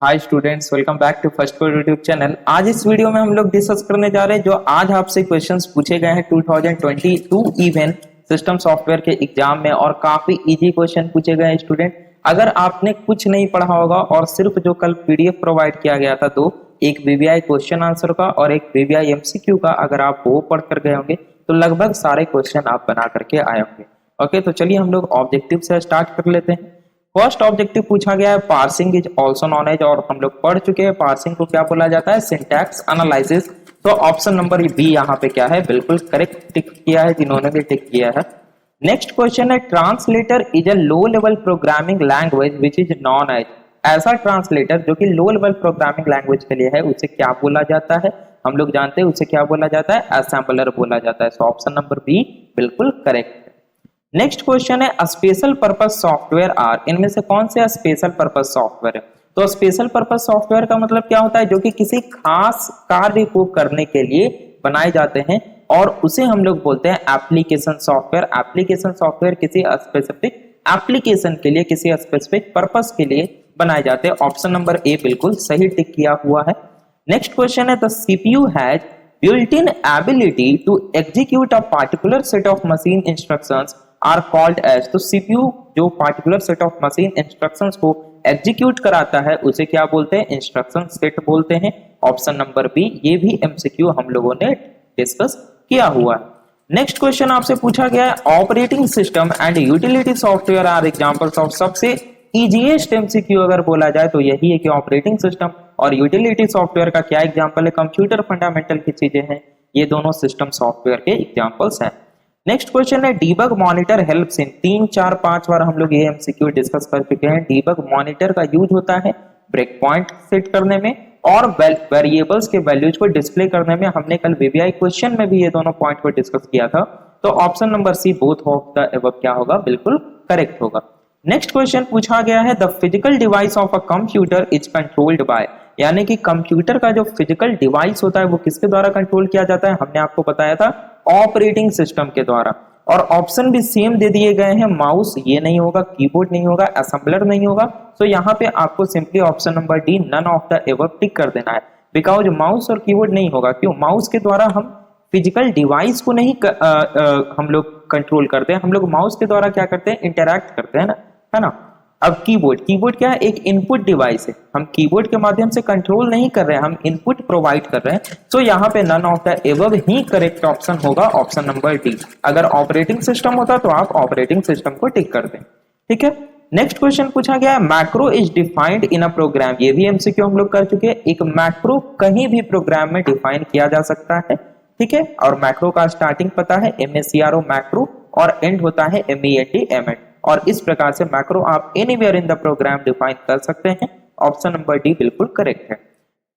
Hi students, welcome back to first code YouTube channel. आज इस video में हम लोग डिस्कस करने जा रहे हैं जो आज आपसे क्वेश्चंस पूछे गए हैं 2022 इवन सिस्टम सॉफ्टवेयर के एग्जाम में, और काफी इजी क्वेश्चन पूछे गए हैं स्टूडेंट। अगर आपने कुछ नहीं पढ़ा होगा और सिर्फ जो कल पीडीएफ प्रोवाइड किया गया था, तो एक वीवीआई क्वेश्चन आंसर का और एक वीवीआई एमसीक्यू का, अगर आप वो पढ़ कर गए होंगे तो लगभग सारे क्वेश्चन आप बना करके आए होंगे। ओके, तो चलिए हम लोग ऑब्जेक्टिव से स्टार्ट कर लेते हैं। फर्स्ट ऑब्जेक्टिव पूछा गया है parsing is also known as, और हम लोग पढ़ चुके हैं पार्सिंग को क्या बोला जाता है, सिंटैक्स एनालिसिस। तो ऑप्शन नंबर बी यहाँ पे क्या है, बिल्कुल करेक्ट टिक किया है जिन्होंने भी टिक किया है। नेक्स्ट क्वेश्चन है translator is a low level programming language which is known as. ऐसा ट्रांसलेटर जो कि लो लेवल प्रोग्रामिंग लैंग्वेज के लिए है, उसे क्या बोला जाता है? हम लोग जानते हैं उसे क्या बोला जाता है, असेंबलर बोला जाता है। सो ऑप्शन नंबर बी बिल्कुल करेक्ट। नेक्स्ट क्वेश्चन है स्पेशल पर्पस सॉफ्टवेयर आर, इनमें से कौन से स्पेशल पर्पस सॉफ्टवेयर है? तो स्पेशल पर्पस सॉफ्टवेयर का मतलब क्या होता है, जो कि किसी खास कार्य को करने के लिए बनाए जाते हैं, और उसे हम लोग बोलते हैं एप्लीकेशन सॉफ्टवेयर। एप्लीकेशन सॉफ्टवेयर किसी स्पेसिफिक एप्लीकेशन के लिए, किसी स्पेसिफिक पर्पस के लिए बनाए जाते हैं। ऑप्शन नंबर ए बिल्कुल सही टिक किया हुआ है। नेक्स्ट क्वेश्चन है the CPU has built-in ability to execute a particular set of machine instructions are called as। तो CPU जो particular set of machine instructions को execute कराता है उसे क्या बोलते हैं, instruction set बोलते हैं। ऑप्शन नंबर बी, ये भी एमसीक्यू हम लोगों ने डिस्कस किया हुआ है। नेक्स्ट क्वेश्चन आपसे पूछा गया है operating system and utility software are examples of. सबसे इजीएस्ट एमसीक्यू अगर बोला जाए तो यही है कि ऑपरेटिंग सिस्टम और यूटिलिटी सॉफ्टवेयर का क्या एग्जांपल है, कंप्यूटर फंडामेंटल की चीजें हैं, ये दोनों सिस्टम सॉफ्टवेयर के एग्जांपल्स हैं। नेक्स्ट क्वेश्चन है डीबग मॉनिटर हेल्प्स इन। 3 4 5 बार हम लोग ये एमसीक्यू डिस्कस कर चुके हैं। डीबग मॉनिटर का यूज होता है ब्रेक पॉइंट सेट करने में और वेरिएबल्स के वैल्यूज को डिस्प्ले करने में। हमने कल वीवीआई क्वेश्चन में भी ये दोनों पॉइंट को डिस्कस किया था। तो option number C both of the above क्या होगा, बिल्कुल करेक्ट होगा। नेक्स्ट क्वेश्चन पूछा गया है the physical device of a computer is controlled by, यानी कि कंप्यूटर का जो फिजिकल डिवाइस होता है वो किसके द्वारा कंट्रोल किया जाता है? हमने आपको बताया था ऑपरेटिंग सिस्टम के द्वारा। और ऑप्शन भी सेम दे दिए गए हैं, माउस ये नहीं होगा, कीबोर्ड नहीं होगा, असेंबलर नहीं होगा। तो यहाँ पे आपको simply option number D none of the above tick कर देना है, बिकॉज माउस और कीबोर्ड नहीं होगा। क्यों? माउस के द्वारा हम फिजिकल डिवाइस को नहीं हम लोग कंट्रोल करते हैं, हम लोग माउस के द्वारा क्या करते हैं, इंटरैक्ट करते हैं ना, है ना। अब कीबोर्ड क्या है, एक इनपुट डिवाइस है, हम कीबोर्ड के माध्यम से कंट्रोल नहीं कर रहे हैं, हम इनपुट प्रोवाइड कर रहे हैं। तो यहाँ पे नन ऑफ द एबव ही करेक्ट ऑप्शन होगा, ऑप्शन नंबर डी। अगर ऑपरेटिंग सिस्टम होता तो आप ऑपरेटिंग सिस्टम को टिक कर दें, ठीक है। नेक्स्ट क्वेश्चन पूछा गया है macro is defined in a program. ये भी एमसीक्यू हम लोग कर चुके हैं। एक मैक्रो कहीं भी प्रोग्राम में डिफाइन किया जा सकता है, ठीक है। और मैक्रो का स्टार्टिंग पता है MACRO मैक्रो, और एंड होता है MENT एमेंट, और इस प्रकार से मैक्रो आप anywhere in the program define कर सकते हैं। ऑप्शन नंबर डी बिल्कुल करेक्ट है।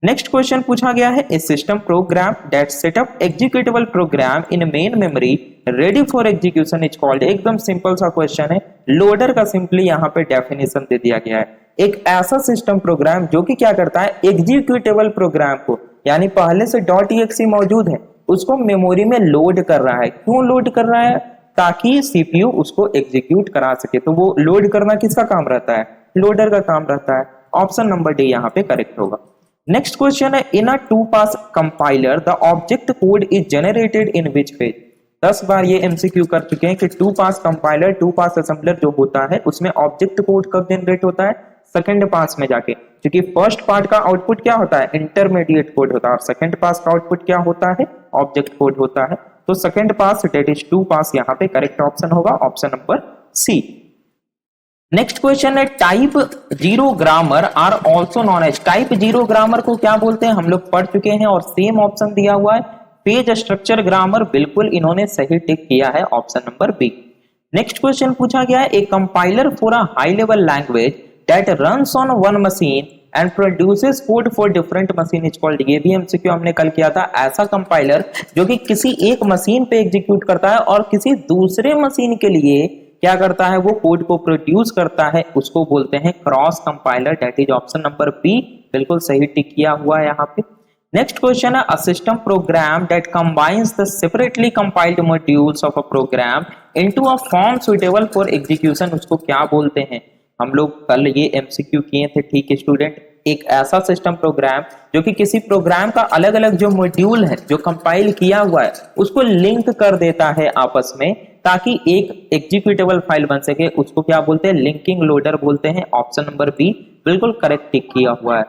नेक्स्ट क्वेश्चन पूछा गया है a system program that set up executable program in main memory ready for execution is called. एकदम सिंपल सा क्वेश्चन है, लोडर का सिंपली यहाँ पे डेफिनेशन दे दिया गया है। एक ऐसा सिस्टम प्रोग्राम जो कि क्या करता है, एग्जीक्यूटेबल प्रोग्राम को, यानी पहले से .exe मौजूद है उसको मेमोरी में लोड कर रहा है। क्यों लोड कर रहा है? ताकि सीपीयू उसको एग्जीक्यूट करा सके। तो वो लोड करना किसका काम रहता है, लोडर का काम रहता है। ऑप्शन नंबर डी यहाँ पे करेक्ट होगा। नेक्स्ट क्वेश्चन है in a 2 pass compiler the object code is generated in which phase. 10 बार ये एमसीक्यू कर चुके हैं कि 2 पास कंपाइलर 2 पास असेंबलर जो होता है उसमें ऑब्जेक्ट कोड कब जनरेट होता है, सेकंड पास में जाके। क्योंकि फर्स्ट पार्ट का आउटपुट क्या होता है, इंटरमीडिएट कोड होता है, और सेकंड पास का आउटपुट क्या होता है, ऑब्जेक्ट कोड होता है। तो second pass that is 2 pass यहाँ पे करेक्ट ऑप्शन होगा, option number C. Next question है type 0 grammar are also known as. Type 0 grammar को क्या बोलते हैं, हम लोग पढ़ चुके हैं, और सेम ऑप्शन दिया हुआ है पेज स्ट्रक्चर ग्रामर, बिल्कुल इन्होंने सही टिक किया है, option number B. Next question पूछा गया है a compiler for a high level language that runs on one machine and produces code for different machine is called. ये भी एमसीक्यू हमने कल किया था। ऐसा कंपाइलर जो कि किसी एक मशीन पे एग्जीक्यूट करता है और किसी दूसरे मशीन के लिए क्या करता है, वो कोड को प्रोड्यूस करता है, उसको बोलते हैं cross compiler, that is option number B, बिल्कुल सही टिक किया हुआ है यहाँ पे। नेक्स्ट क्वेश्चन है a system program that combines the separately compiled modules of a programme into a form suitable for execution, उसको क्या बोलते हैं? हम लोग कल ये एमसीक्यू किए थे, ठीक है स्टूडेंट। एक ऐसा सिस्टम प्रोग्राम जो कि किसी प्रोग्राम का अलग अलग जो मॉड्यूल है जो कंपाइल किया हुआ है उसको लिंक कर देता है आपस में, ताकि एक एग्जीक्यूटेबल फाइल बन सके। उसको क्या बोलते हैं? लिंकिंग लोडर बोलते हैं। ऑप्शन नंबर बी बिल्कुल करेक्ट टिक किया हुआ है।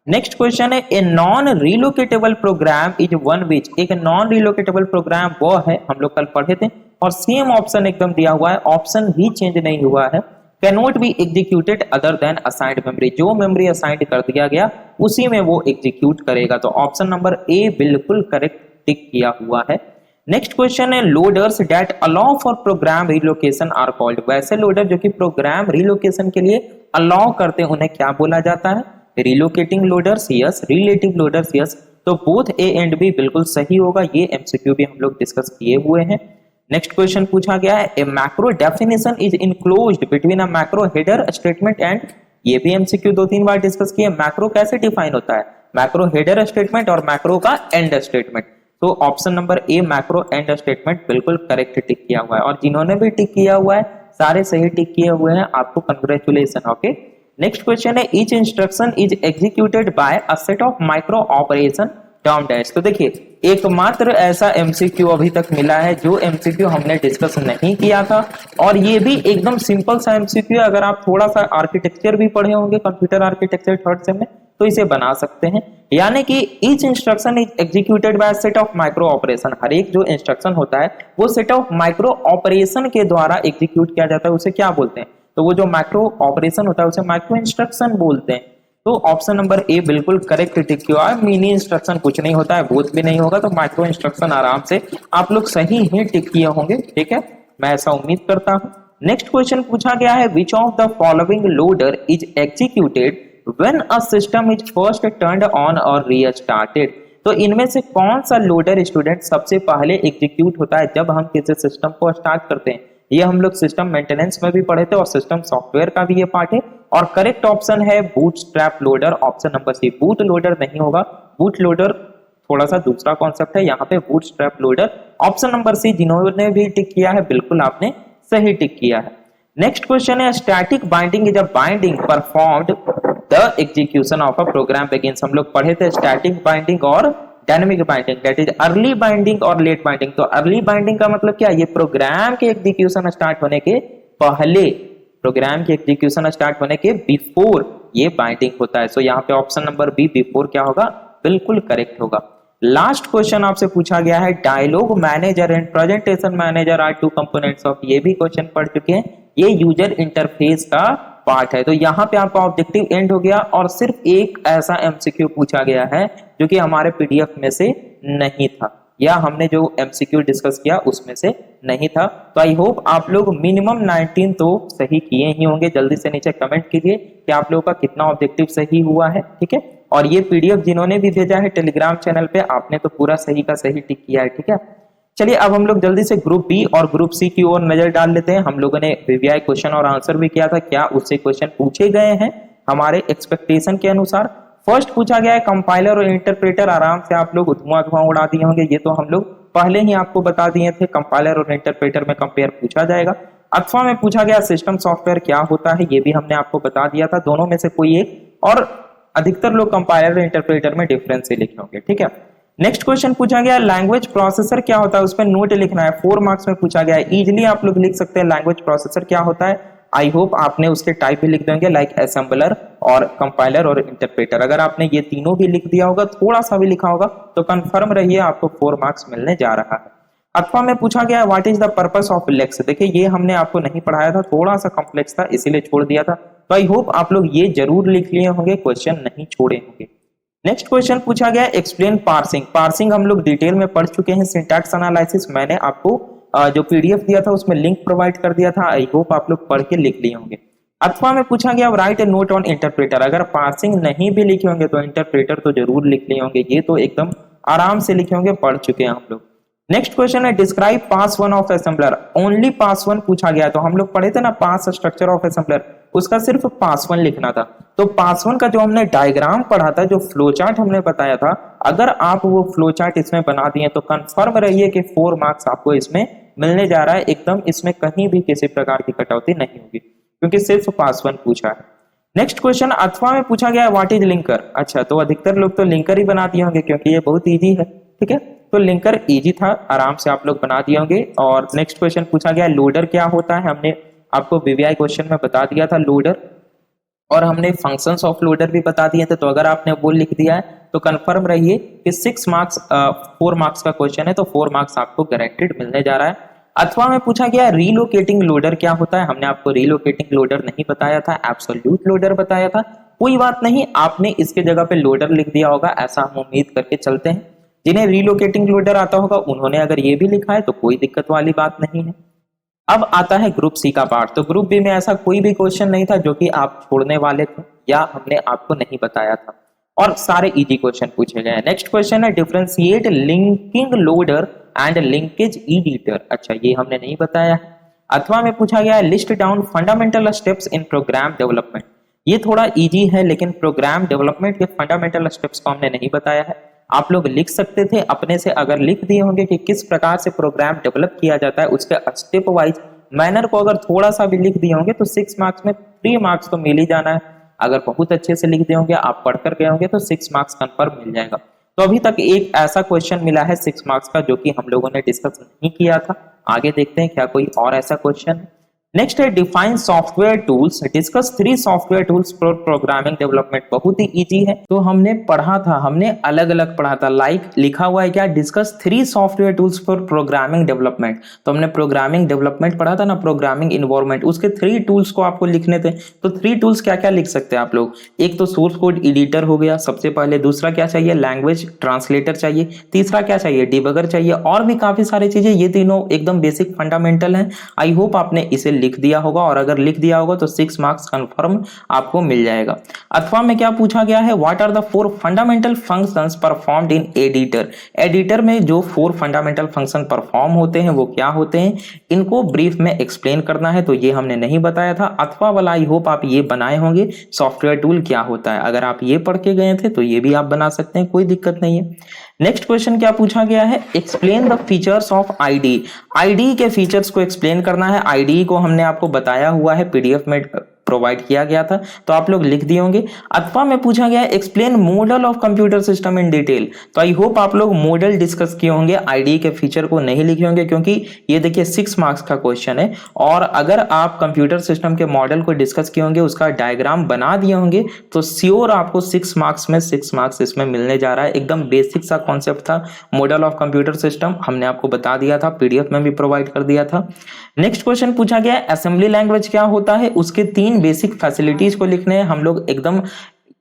नेक्स्ट क्वेश्चन है, a non relocatable program is one which. एक नॉन रिलोकेटेबल प्रोग्राम वो है, हम लोग कल पढ़े थे, और सेम ऑप्शन एकदम दिया हुआ है, ऑप्शन भी चेंज नहीं हुआ है। Can not be executed other than assigned memory. जो मेमोरी असाइंड कर दिया गया उसी में वो एग्जीक्यूट करेगा। तो ऑप्शन नंबर ए बिल्कुल करेक्ट टिक किया हुआ है। नेक्स्ट क्वेश्चन है, loaders that allow for program relocation are called. वैसे लोडर जो कि प्रोग्राम रिलोकेशन के लिए अलाउ करते हैं उन्हें क्या बोला जाता है? Relocating loaders yes, relative loaders yes. तो बोथ ए एंड बी बिल्कुल सही होगा। ये एमसीक्यू भी हम लोग डिस्कस किए हुए हैं। नेक्स्ट क्वेश्चन पूछा गया है, a macro definition is enclosed between a macro header statement and. ये भी एमसीक्यू 2-3 बार डिस्कस किए। मैक्रो कैसे डिफाइन होता है? मैक्रो हेडर स्टेटमेंट और मैक्रो का एंड स्टेटमेंट। तो option number A macro end statement बिल्कुल करेक्ट टिक किया हुआ है। और जिन्होंने भी टिक किया हुआ है सारे सही टिक किए हुए हैं, आपको कंग्रेचुलेशन। ओके, नेक्स्ट क्वेश्चन है, each instruction is executed bye a set of micro operation term dash. तो देखिए एकमात्र ऐसा एमसीक्यू अभी तक मिला है जो एमसीक्यू हमने डिस्कस नहीं किया था, और ये भी एकदम सिंपल सा एमसीक्यू। अगर आप थोड़ा सा आर्किटेक्चर भी पढ़े होंगे, कंप्यूटर आर्किटेक्चर थर्ड सेम में, तो इसे बना सकते हैं। यानी कि each instruction is executed by set of micro operation. हर एक जो इंस्ट्रक्शन होता है वो सेट ऑफ माइक्रो ऑपरेशन के द्वारा एग्जीक्यूट किया जाता है। उसे क्या बोलते हैं? तो वो जो माइक्रो ऑपरेशन होता है उसे माइक्रो इंस्ट्रक्शन बोलते हैं। तो ऑप्शन नंबर ए बिल्कुल करेक्ट टिक किया है। मिनी इंस्ट्रक्शन कुछ नहीं होता है, बोथ भी नहीं होगा, तो माइक्रो इंस्ट्रक्शन आराम से आप लोग सही ही टिक किए होंगे। ठीक है, मैं ऐसा उम्मीद करता हूं। नेक्स्ट क्वेश्चन पूछा गया है, which of the following loader is executed when a system is first turned on और रीस्टार्टेड। तो इनमें से कौन सा लोडर स्टूडेंट सबसे पहले एग्जीक्यूट होता है जब हम किसी सिस्टम को स्टार्ट करते हैं? ये हम लोग सिस्टम मेंटेनेंस में भी पढ़े थे और सिस्टम सॉफ्टवेयर का भी ये पार्ट है। और करेक्ट ऑप्शन है bootstrap loader, option number C. Boot loader नहीं होगा, बूट लोडर थोड़ा सा दूसरा कॉन्सेप्ट है, यहाँ पे bootstrap loader. Option number C जिन्होंने भी टिक किया है बिल्कुल आपने सही टिक किया है। नेक्स्ट क्वेश्चन है, static binding is a binding performed the execution of a program begins. हम लोग पढ़े थे स्टैटिक बाइंडिंग और dynamic binding, that is early binding और लेट बाइंडिंग। तो अर्ली बाइंडिंग का मतलब क्या? ये प्रोग्राम के एग्जीक्यूशन स्टार्ट होने के पहले, प्रोग्राम के एग्जीक्यूशन स्टार्ट होने के बिफोर ये बाइंडिंग होता है। सो यहाँ पे ऑप्शन नंबर बी बिफोर क्या होगा? बिल्कुल करेक्ट होगा। लास्ट क्वेश्चन आपसे पूछा गया है, dialogue manager and presentation manager are two components of. ये भी क्वेश्चन पढ़ चुके हैं, ये यूजर इंटरफेस का पार्ट है। तो यहाँ पे आपका ऑब्जेक्टिव एंड हो गया और सिर्फ एक ऐसा एमसीक्यू पूछा गया है जो कि हमारे पीडीएफ में से नहीं था, या हमने जो एमसीक्यू डिस्कस किया उसमें से नहीं था। तो आई होप आप लोग मिनिमम 19 तो सही किए ही होंगे। जल्दी से नीचे कमेंट कीजिए कि आप लोगों का कितना ऑब्जेक्टिव सही हुआ है। ठीक है, और ये पीडीएफ जिन्होंने भी भेजा है टेलीग्राम चैनल पे, आपने तो पूरा सही का सही टिक किया है। ठीक है, चलिए अब हम लोग जल्दी से ग्रुप बी और ग्रुप सी की ओर नजर डाल लेते हैं। हम लोगों ने वीवीआई क्वेश्चन और आंसर भी किया था, क्या उससे क्वेश्चन पूछे गए हैं हमारे एक्सपेक्टेशन के अनुसार? फर्स्ट पूछा गया है कंपाइलर और इंटरप्रेटर। आराम से आप लोग धुआं उड़ा दिए होंगे, ये तो हम लोग पहले ही आपको बता दिए थे। कंपाइलर और इंटरप्रेटर में कंपेयर पूछा जाएगा। अथवा में पूछा गया सिस्टम सॉफ्टवेयर क्या होता है, ये भी हमने आपको बता दिया था। दोनों में से कोई एक, और अधिकतर लोग कंपाइलर और इंटरप्रेटर में डिफरेंस ही लिखे होंगे। ठीक है, नेक्स्ट क्वेश्चन पूछा गया लैंग्वेज प्रोसेसर क्या होता है, उसमें नोट लिखना है। 4 मार्क्स में पूछा गया है, इजीली आप लोग लिख सकते हैं लैंग्वेज प्रोसेसर क्या होता है। आई होप आपने उसके टाइप भी लिख देंगे, लाइक असेंबलर और कंपाइलर और इंटरप्रेटर। अगर आपने ये तीनों भी लिख दिया होगा, थोड़ा सा भी लिखा होगा, तो कंफर्म रहिए आपको 4 मार्क्स मिलने जा रहा है। अथवा में पूछा गया what is the purpose of lex. देखिए ये हमने आपको नहीं पढ़ाया था, थोड़ा सा कॉम्प्लेक्स था इसीलिए छोड़ दिया था। तो आई होप आप लोग ये जरूर लिख लिए होंगे, क्वेश्चन नहीं छोड़े होंगे। नेक्स्ट क्वेश्चन पूछा गया एक्सप्लेन पार्सिंग। पार्सिंग हम लोग डिटेल में पढ़ चुके हैं। सिंटैक्स एनालिसिस मैंने आपको जो पीडीएफ दिया था उसमें लिंक प्रोवाइड कर दिया था। आई होप आप लोग पढ़ के लिख लिए होंगे। अथवा में पूछा गया right A note on interpreter. अगर पार्सिंग नहीं भी लिखे होंगे तो इंटरप्रेटर तो जरूर लिख लिए होंगे, ये तो एकदम आराम से लिखे होंगे, पढ़ चुके हैं हम लोग। नेक्स्ट क्वेश्चन है describe pass one of assembler. Only pass one पूछा गया, तो हम लोग पढ़े थे ना पास स्ट्रक्चर ऑफ असेंबलर, उसका सिर्फ पास वन लिखना था। तो पास वन का जो हमने डायग्राम पढ़ा था, जो फ्लो चार्ट हमने बताया था, अगर आप वो फ्लो चार्ट इसमें बना दिए तो कंफर्म रहिए कि 4 मार्क्स आपको इसमें मिलने जा रहा है। एकदम इसमें कहीं भी किसी प्रकार की कटौती नहीं होगी, क्योंकि सिर्फ पास वन पूछा है। नेक्स्ट क्वेश्चन अथवा में पूछा गया है व्हाट इज लिंकर। अच्छा, तो अधिकतर लोग तो लिंकर ही बना दिए होंगे क्योंकि ये बहुत इजी है। ठीक है, तो लिंकर इजी था, आराम से आप लोग बना दिए होंगे। और नेक्स्ट क्वेश्चन पूछा गया लोडर क्या होता है। हमने आपको वीवीआई क्वेश्चन में बता दिया था लोडर, और हमने फंक्शंस ऑफ लोडर भी बता दिए थे। तो अगर आपने वो लिख दिया है तो कंफर्म रहिए कि 6 मार्क्स 4 मार्क्स का क्वेश्चन है, तो 4 मार्क्स आपको गारंटेड मिलने जा रहा है। अथवा में पूछा गया रीलोकेटिंग लोडर क्या होता है। हमने आपको रीलोकेटिंग लोडर नहीं बताया था, एब्सोल्यूट लोडर बताया था। कोई बात नहीं, आपने इसके जगह पे लोडर लिख दिया होगा, ऐसा हम उम्मीद करके चलते हैं। जिन्हें रीलोकेटिंग लोडर आता होगा उन्होंने अगर ये भी लिखा है तो कोई दिक्कत वाली बात नहीं है। अब आता है ग्रुप सी का पार्ट। तो ग्रुप बी में ऐसा कोई भी क्वेश्चन नहीं था जो कि आप छोड़ने वाले थे या हमने आपको नहीं बताया था, और सारे इजी क्वेश्चन पूछे गए हैं। नेक्स्ट क्वेश्चन है differentiate linking loader and linkage editor. अच्छा, ये हमने नहीं बताया है। अथवा में पूछा गया है list down fundamental steps in program development. ये थोड़ा इजी है, लेकिन प्रोग्राम डेवलपमेंट के फंडामेंटल स्टेप्स को हमने नहीं बताया है। आप लोग लिख सकते थे अपने से, अगर लिख दिए होंगे कि किस प्रकार से प्रोग्राम डेवलप किया जाता है, उसके स्टेप वाइज मैनर को अगर थोड़ा सा भी लिख दिए होंगे तो 6 मार्क्स में 3 मार्क्स तो मिल ही जाना है। अगर बहुत अच्छे से लिख दिए होंगे, आप पढ़कर गए होंगे, तो 6 मार्क्स कंफर्म मिल जाएगा। तो अभी तक एक ऐसा क्वेश्चन मिला है 6 मार्क्स का जो कि हम लोगों ने डिस्कस नहीं किया था। आगे देखते हैं क्या कोई और ऐसा क्वेश्चन। नेक्स्ट है define software tools, discuss 3 software tools for programming development. बहुत ही इजी है, तो हमने पढ़ा था, हमने अलग अलग पढ़ा था। लाइक लिखा हुआ है क्या, discuss 3 software tools for programming development. तो हमने प्रोग्रामिंग डेवलपमेंट पढ़ा था ना, प्रोग्रामिंग इन्वायरमेंट, उसके 3 टूल्स को आपको लिखने थे। तो 3 टूल्स क्या क्या लिख सकते हैं आप लोग। एक तो सोर्स कोड एडिटर हो गया सबसे पहले, दूसरा क्या चाहिए, लैंग्वेज ट्रांसलेटर चाहिए, तीसरा क्या चाहिए, डिबगर चाहिए, और भी काफी सारी चीजें। ये तीनों एकदम बेसिक फंडामेंटल है। आई होप आपने इसे लिख दिया होगा, और अगर लिख दिया होगा तो 6 मार्क्स कंफर्म आपको मिल जाएगा। अथवा में क्या पूछा गया है, what are the 4 fundamental functions performed in editor. Editor में जो 4 फंडामेंटल फंक्शन परफॉर्म होते हैं वो क्या होते हैं, इनको ब्रीफ में एक्सप्लेन करना है। तो ये हमने नहीं बताया था। अथवा वाला आई होप आप ये बनाए होंगे, सॉफ्टवेयर टूल क्या होता है। अगर आप ये पढ़ के गए थे तो ये भी आप बना सकते हैं, कोई दिक्कत नहीं है। नेक्स्ट क्वेश्चन क्या पूछा गया है, explain the features of ID. ID के फीचर्स को एक्सप्लेन करना है। आईडी को हमने आपको बताया हुआ है, पीडीएफ में प्रोवाइड किया गया था, तो आप लोग लिख दिए होंगे। अथवा में पूछा गया है explain model of computer system in detail. तो आई होप आप लोग मॉडल डिस्कस किए होंगे, आईडी के फीचर को नहीं लिखे होंगे, क्योंकि ये देखिए 6 मार्क्स का क्वेश्चन है। और अगर आप कंप्यूटर सिस्टम के मॉडल को डिस्कस किए होंगे, उसका डायग्राम बना दिए होंगे, तो श्योर आपको 6 मार्क्स में 6 मार्क्स इसमें मिलने जा रहा है। एकदम बेसिक सा कॉन्सेप्ट था मॉडल ऑफ कंप्यूटर सिस्टम, हमने आपको बता दिया था, पीडीएफ में भी प्रोवाइड कर दिया था। नेक्स्ट क्वेश्चन पूछा गया असेंबली लैंग्वेज क्या होता है, उसके 3 बेसिक फैसिलिटीज को लिखने हैं। हम लोग एकदम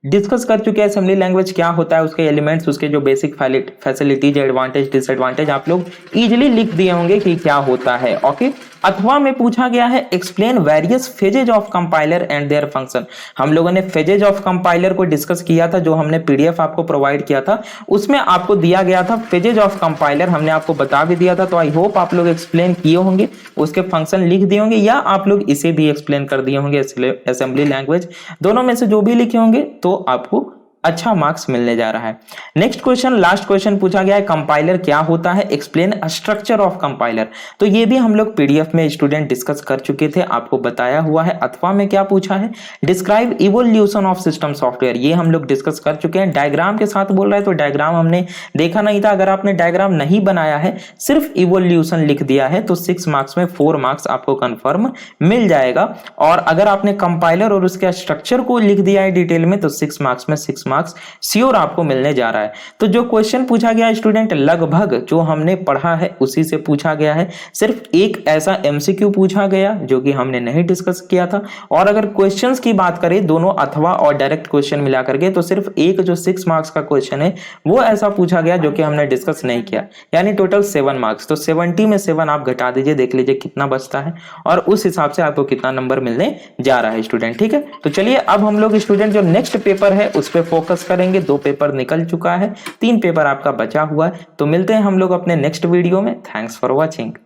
डिस्कस कर चुके हैं असेंबली लैंग्वेज क्या होता है, उसके एलिमेंट्स, उसके जो बेसिक फैसिलिटीज, एडवांटेज, डिसएडवांटेज आप लोग इजीली लिख दिए होंगे कि क्या होता है। ओके, अथवा में पूछा गया है explain various phases of compiler and their function. हम लोगों ने फेजेज ऑफ कंपाइलर को डिस्कस किया था, जो हमने पीडीएफ आपको प्रोवाइड किया था, उसमें आपको दिया गया था फेजेज ऑफ कंपाइलर, हमने आपको बता भी दिया था। तो आई होप आप लोग एक्सप्लेन किए होंगे, उसके फंक्शन लिख दिए होंगे, या आप लोग इसे भी एक्सप्लेन कर दिए होंगे असेंबली लैंग्वेज। दोनों में से जो भी लिखे होंगे तो आपको अच्छा मार्क्स मिलने जा रहा है। नेक्स्ट क्वेश्चन, लास्ट क्वेश्चन पूछा गया है कंपाइलर क्या होता है, एक्सप्लेन स्ट्रक्चर ऑफ कंपाइलर। तो ये भी हम लोग पीडीएफ में स्टूडेंट डिस्कस कर चुके थे, आपको बताया हुआ है। अथवा में क्या पूछा है, describe evolution of system software, ये हम लोग डिस्कस कर चुके हैं। डायग्राम के साथ बोल रहा है, तो डायग्राम हमने देखा नहीं था। अगर आपने डायग्राम नहीं बनाया है, सिर्फ इवोल्यूशन लिख दिया है, तो 6 मार्क्स में 4 मार्क्स आपको कंफर्म मिल जाएगा। और अगर आपने कंपाइलर और उसके स्ट्रक्चर को लिख दिया है डिटेल में, तो 6 मार्क्स में 6 मार्क्स श्योर आपको मिलने जा रहा है। तो जो क्वेश्चन पूछा गया स्टूडेंट, लगभग जो हमने पढ़ा है उसी से पूछा गया है। सिर्फ एक ऐसा एमसीक्यू पूछा गया जो कि हमने नहीं डिस्कस किया था। और अगर क्वेश्चंस की बात करें, दोनों अथवा और डायरेक्ट क्वेश्चन मिला करके, तो सिर्फ एक जो 6 मार्क्स का क्वेश्चन है वो ऐसा पूछा गया जो कि हमने डिस्कस नहीं किया, यानी टोटल 7 मार्क्स। तो 70 में 7 आप घटा दीजिए, देख लीजिए कितना बचता है, और उस हिसाब से आपको कितना नंबर मिलने जा रहा है स्टूडेंट। ठीक है, तो चलिए अब हम लोग स्टूडेंट जो नेक्स्ट पेपर है उस पर फोकस करेंगे। 2 पेपर निकल चुका है, 3 पेपर आपका बचा हुआ है। तो मिलते हैं हम लोग अपने नेक्स्ट वीडियो में। Thanks for watching.